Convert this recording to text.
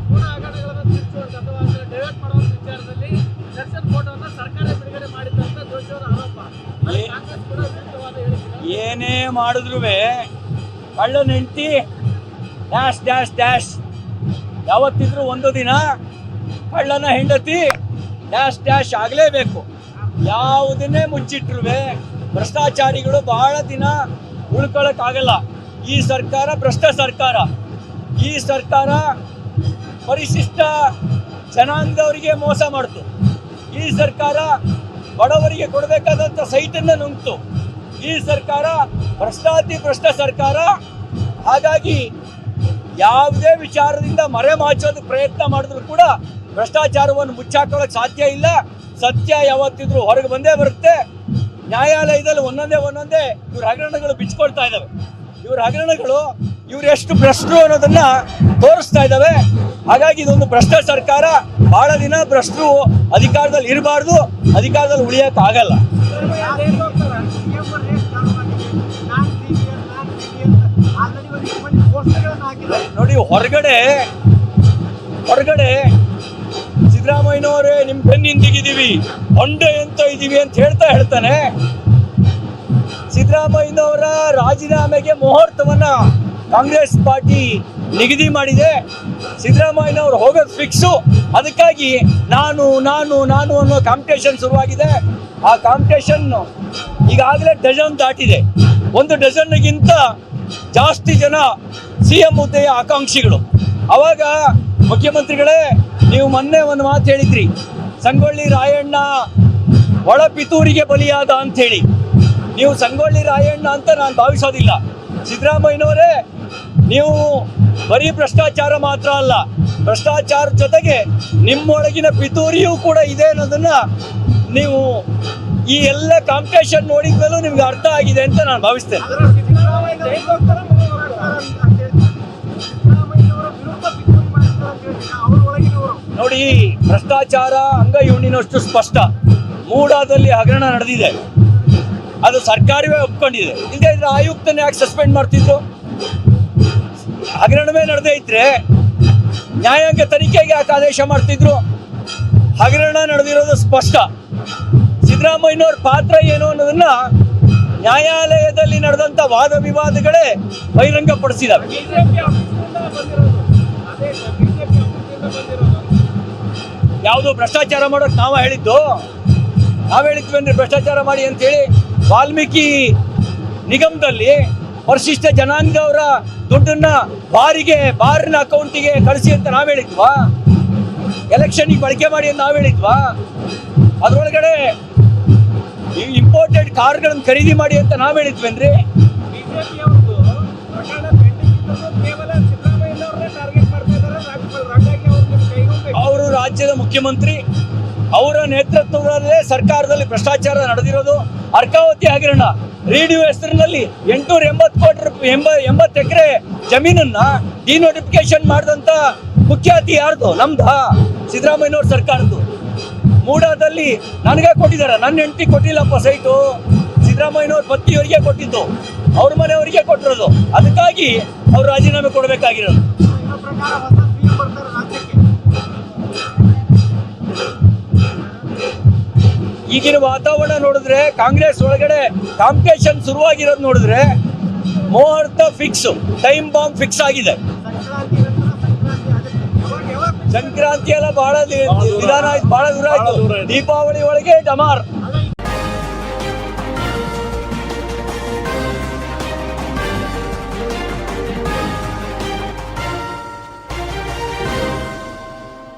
ಪೂರ್ಣ ಹಗರಣಗಳನ್ನು ತಿರುಚುವಂತ ಅಥವಾ ಡೈವರ್ಟ್ ಮಾಡುವಂತ ವಿಚಾರದಲ್ಲಿ ದರ್ಶನ್ ಫೋಟೋವನ್ನು ಸರ್ಕಾರ ಬಿಡುಗಡೆ ಮಾಡಿದಂತ ದೋಷಿಯವರ ಆರೋಪ. ಕಾಂಗ್ರೆಸ್ ಕೂಡ ವಿರುದ್ಧವಾದ ಹೇಳಿಕೆ. ಏನೇ ಮಾಡಿದ್ರು ಕಳ್ಳನ ಹೆಂಡತಿ ಡ್ಯಾಶ್ ಡ್ಯಾಶ್ ಡ್ಯಾಶ್ ಯಾವತ್ತಿದ್ರು ಒಂದು ದಿನ ಕಳ್ಳನ ಹೆಂಡತಿ ಡ್ಯಾಶ್ ಡ್ಯಾಶ್ ಆಗಲೇಬೇಕು. ಯಾವುದನ್ನೇ ಮುಚ್ಚಿಟ್ರು ಭ್ರಷ್ಟಾಚಾರಿಗಳು ಬಹಳ ದಿನ ಉಳ್ಕೊಳ್ಳೋಕ್ಕಾಗಲ್ಲ. ಈ ಸರ್ಕಾರ ಭ್ರಷ್ಟ ಸರ್ಕಾರ. ಈ ಸರ್ಕಾರ ಪರಿಶಿಷ್ಟ ಜನಾಂಗದವರಿಗೆ ಮೋಸ ಮಾಡ್ತು. ಈ ಸರ್ಕಾರ ಬಡವರಿಗೆ ಕೊಡಬೇಕಾದಂಥ ಸೈಟನ್ನು ನುಂಗ್ತು. ಈ ಸರ್ಕಾರ ಭ್ರಷ್ಟ ಸರ್ಕಾರ. ಹಾಗಾಗಿ ಯಾವುದೇ ವಿಚಾರದಿಂದ ಮರೆಮಾಚೋದಕ್ಕೆ ಪ್ರಯತ್ನ ಮಾಡಿದ್ರು ಕೂಡ ಭ್ರಷ್ಟಾಚಾರವನ್ನು ಮುಚ್ಚಾಕೊಳ್ಳೋಕೆ ಸಾಧ್ಯ ಇಲ್ಲ. ಸತ್ಯ ಯಾವತ್ತಿದ್ರು ಹೊರಗೆ ಬಂದೇ ಬರುತ್ತೆ. ನ್ಯಾಯಾಲಯದಲ್ಲಿ ಒಂದೊಂದೇ ಇವ್ರ ಹಗರಣಗಳು ಬಿಚ್ಕೊಳ್ತಾ ಇದ್ದಾವೆ. ಇವ್ರ ಹಗರಣಗಳು ಇವ್ರು ಎಷ್ಟು ಭ್ರಷ್ಟರು ಅನ್ನೋದನ್ನ ತೋರಿಸ್ತಾ ಇದ್ದಾವೆ. ಹಾಗಾಗಿ ಇದೊಂದು ಭ್ರಷ್ಟ ಸರ್ಕಾರ. ಬಹಳ ದಿನ ಭ್ರಷ್ಟರು ಅಧಿಕಾರದಲ್ಲಿ ಇರಬಾರ್ದು, ಅಧಿಕಾರದಲ್ಲಿ ಉಳಿಯಕ್ಕೆ ಆಗಲ್ಲ. ನೋಡಿ, ಹೊರಗಡೆ ಸಿದ್ದರಾಮಯ್ಯನವರೇ ನಿಮ್ ಬೆನ್ನಿಂದಿಗಿದ್ದೀವಿ, ಹೊಂಡೆ ಅಂತ ಇದೀವಿ ಅಂತ ಹೇಳ್ತಾನೆ. ಸಿದ್ದರಾಮಯ್ಯನವರ ರಾಜೀನಾಮೆಗೆ ಮುಹೂರ್ತವನ್ನ ಕಾಂಗ್ರೆಸ್ ಪಾರ್ಟಿ ನಿಗದಿ ಮಾಡಿದೆ. ಸಿದ್ದರಾಮಯ್ಯನವರು ಹೋಗೋದು ಫಿಕ್ಸು. ಅದಕ್ಕಾಗಿ ನಾನು ಅನ್ನೋ ಕಾಂಪಿಟೇಷನ್ ಶುರುವಾಗಿದೆ. ಆ ಕಾಂಪಿಟೇಷನ್ ಈಗಾಗಲೇ ಡಜನ್ ದಾಟಿದೆ. ಒಂದು ಡಜನ್ಗಿಂತ ಜಾಸ್ತಿ ಜನ CM ಹುದ್ದೆಯ ಆಕಾಂಕ್ಷಿಗಳು. ಅವಾಗ ಮುಖ್ಯಮಂತ್ರಿಗಳೇ, ನೀವು ಮೊನ್ನೆ ಒಂದು ಮಾತು ಹೇಳಿದ್ರಿ, ಸಂಗೊಳ್ಳಿ ರಾಯಣ್ಣ ಒಳ ಪಿತೂರಿಗೆ ಬಲಿಯಾದ ಅಂಥೇಳಿ. ನೀವು ಸಂಗೊಳ್ಳಿ ರಾಯಣ್ಣ ಅಂತ ನಾನು ಭಾವಿಸೋದಿಲ್ಲ. ಸಿದ್ದರಾಮಯ್ಯನವರೇ, ನೀವು ಬರೀ ಭ್ರಷ್ಟಾಚಾರ ಮಾತ್ರ ಅಲ್ಲ, ಭ್ರಷ್ಟಾಚಾರ ಜೊತೆಗೆ ನಿಮ್ಮೊಳಗಿನ ಪಿತೂರಿಯೂ ಕೂಡ ಇದೆ ಅನ್ನೋದನ್ನ ನೀವು ಈ ಎಲ್ಲ ಕಾಂಪಿಟೇಷನ್ ನೋಡಿದ ಮೇಲೂ ನಿಮ್ಗೆ ಅರ್ಥ ಆಗಿದೆ ಅಂತ ನಾನು ಭಾವಿಸ್ತೇನೆ. ನೋಡಿ, ಭ್ರಷ್ಟಾಚಾರ ಅಂಗೈಹುಣ್ಣಿನಷ್ಟು ಸ್ಪಷ್ಟ. ಮೂಡಾದಲ್ಲಿ ಹಗರಣ ನಡೆದಿದೆ, ಅದು ಸರ್ಕಾರವೇ ಒಪ್ಕೊಂಡಿದೆ. ಇಲ್ಲದೆ ಇದ್ರೆ ಆಯುಕ್ತನ ಯಾಕೆ ಸಸ್ಪೆಂಡ್ ಮಾಡ್ತಿದ್ರು? ಹಗರಣವೇ ನಡೆದೇ ಇದ್ರೆ ನ್ಯಾಯಾಂಗ ತನಿಖೆಗೆ ಯಾಕೆ ಆದೇಶ ಮಾಡ್ತಿದ್ರು? ಹಗರಣ ನಡೆದಿರೋದು ಸ್ಪಷ್ಟ. ಸಿದ್ದರಾಮಯ್ಯನವ್ರ ಪಾತ್ರ ಏನು ಅನ್ನೋದನ್ನ ನ್ಯಾಯಾಲಯದಲ್ಲಿ ನಡೆದಂತ ವಾದ ವಿವಾದಗಳೇ ಬಹಿರಂಗಪಡಿಸಿದಾವೆ. ಯಾವುದು ಭ್ರಷ್ಟಾಚಾರ ಮಾಡೋಕೆ ನಾವು ಹೇಳಿದ್ವಿ ಭ್ರಷ್ಟಾಚಾರ ಮಾಡಿ ಅಂತೇಳಿ. ವಾಲ್ಮೀಕಿ ನಿಗಮದಲ್ಲಿ ಪರಿಶಿಷ್ಟ ಜನಾಂಗದವರ ದುಡ್ಡನ್ನ ಬಾರಿನ ಅಕೌಂಟಿಗೆ ಕಳಿಸಿ ಅಂತ ನಾವು ಹೇಳಿದ್ವಾ? ಎಲೆಕ್ಷನ್ಗೆ ಬಳಕೆ ಮಾಡಿ ಅಂತ ನಾವು ಹೇಳಿದ್ವಾ? ಅದರೊಳಗಡೆ ಇಂಪೋರ್ಟೆಡ್ ಕಾರ್ಗಳನ್ನು ಖರೀದಿ ಮಾಡಿ ಅಂತ ನಾವು ಹೇಳಿದ್ವೇನ್ರಿ? ಅವರು ರಾಜ್ಯದ ಮುಖ್ಯಮಂತ್ರಿ, ಅವರ ನೇತೃತ್ವದಲ್ಲೇ ಸರ್ಕಾರದಲ್ಲಿ ಭ್ರಷ್ಟಾಚಾರ ನಡೆದಿರೋದು. ಅರ್ಕಾವತಿ ಹಗರಣ, ರೀಡಿಯೋ ಹೆಸರಿನಲ್ಲಿ 880 ಎಕರೆ ಜಮೀನನ್ನ ಡಿನೋಟಿಫಿಕೇಶನ್ ಮಾಡಿದಂತ ಮುಖ್ಯಾತಿ ಯಾರ್ದು? ನಮ್ದ, ಸಿದ್ದರಾಮಯ್ಯನವ್ರ ಸರ್ಕಾರದ್ದು. ಮೂಡಾದಲ್ಲಿ ನನಗೆ ಕೊಟ್ಟಿದ್ದಾರೆ, ನನ್ನ ಹೆಂಡತಿ ಕೊಟ್ಟಿಲ್ಲಪ್ಪ ಸೈಟು. ಸಿದ್ದರಾಮಯ್ಯನವ್ರ ಪತ್ನಿಯವರಿಗೆ ಕೊಟ್ಟಿದ್ದು, ಅವ್ರ ಮನೆಯವರಿಗೆ ಕೊಟ್ಟಿರೋದು. ಅದಕ್ಕಾಗಿ ಅವ್ರು ರಾಜೀನಾಮೆ ಕೊಡಬೇಕಾಗಿರೋದು. ಈಗಿನ ವಾತಾವರಣ ನೋಡಿದ್ರೆ, ಕಾಂಗ್ರೆಸ್ ಒಳಗಡೆ ಕಾಂಪಿಟೇಷನ್ ಶುರುವಾಗಿರೋದು ನೋಡಿದ್ರೆ, ಮುಹೂರ್ತ ಫಿಕ್ಸ್, ಟೈಮ್ ಬಾಂಬ್ ಫಿಕ್ಸ್ ಆಗಿದೆ. ಸಂಕ್ರಾಂತಿ ಎಲ್ಲ ಬಹಳ ವಿಧಾನ ಆಯ್ತು, ಬಹಳ ದೂರ ಆಯ್ತು. ದೀಪಾವಳಿ ಒಳಗೆ ಡಮಾರ್.